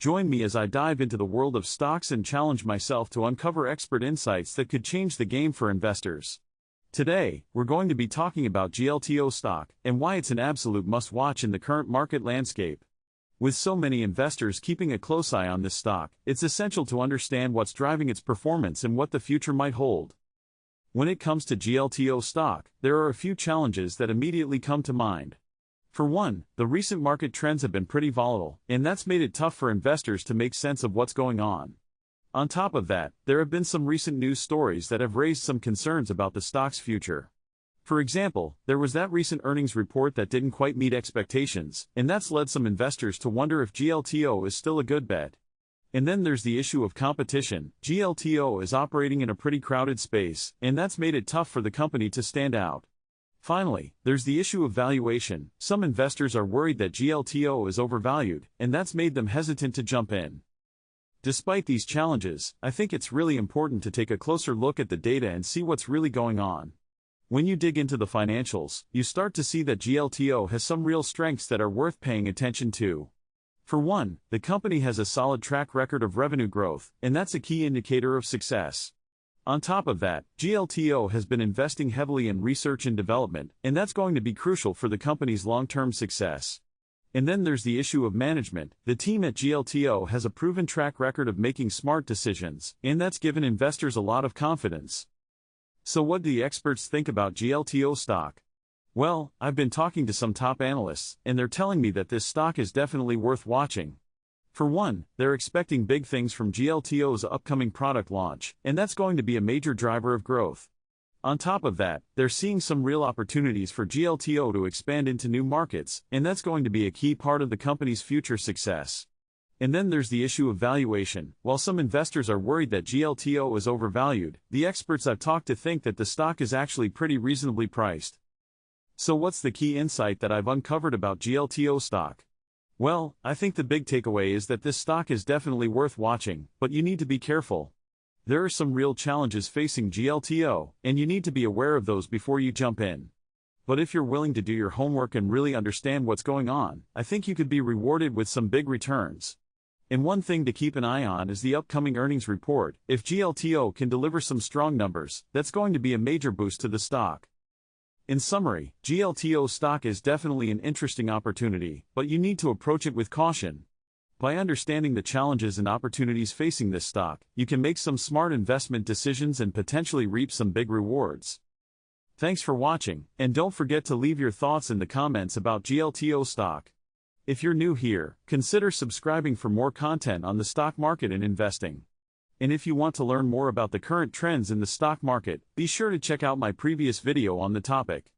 Join me as I dive into the world of stocks and challenge myself to uncover expert insights that could change the game for investors. Today, we're going to be talking about Glto stock and why it's an absolute must-watch in the current market landscape. With so many investors keeping a close eye on this stock, it's essential to understand what's driving its performance and what the future might hold. When it comes to Glto stock, there are a few challenges that immediately come to mind. For one, the recent market trends have been pretty volatile, and that's made it tough for investors to make sense of what's going on. On top of that, there have been some recent news stories that have raised some concerns about the stock's future. For example, there was that recent earnings report that didn't quite meet expectations, and that's led some investors to wonder if Glto is still a good bet. And then there's the issue of competition. Glto is operating in a pretty crowded space, and that's made it tough for the company to stand out. Finally, there's the issue of valuation. Some investors are worried that Glto is overvalued, and that's made them hesitant to jump in. Despite these challenges, I think it's really important to take a closer look at the data and see what's really going on. When you dig into the financials, you start to see that Glto has some real strengths that are worth paying attention to. For one, the company has a solid track record of revenue growth, and that's a key indicator of success. On top of that, Glto has been investing heavily in research and development, and that's going to be crucial for the company's long-term success. And then there's the issue of management. The team at Glto has a proven track record of making smart decisions, and that's given investors a lot of confidence. So what do the experts think about Glto stock? Well, I've been talking to some top analysts, and they're telling me that this stock is definitely worth watching. For one, they're expecting big things from Glto's upcoming product launch, and that's going to be a major driver of growth. On top of that, they're seeing some real opportunities for Glto to expand into new markets, and that's going to be a key part of the company's future success. And then there's the issue of valuation. While some investors are worried that Glto is overvalued, the experts I've talked to think that the stock is actually pretty reasonably priced. So what's the key insight that I've uncovered about Glto stock? Well, I think the big takeaway is that this stock is definitely worth watching, but you need to be careful. There are some real challenges facing Glto, and you need to be aware of those before you jump in. But if you're willing to do your homework and really understand what's going on, I think you could be rewarded with some big returns. And one thing to keep an eye on is the upcoming earnings report. If Glto can deliver some strong numbers, that's going to be a major boost to the stock. In summary, Glto stock is definitely an interesting opportunity, but you need to approach it with caution. By understanding the challenges and opportunities facing this stock, you can make some smart investment decisions and potentially reap some big rewards. Thanks for watching, and don't forget to leave your thoughts in the comments about Glto stock. If you're new here, consider subscribing for more content on the stock market and investing. And if you want to learn more about the current trends in the stock market, be sure to check out my previous video on the topic.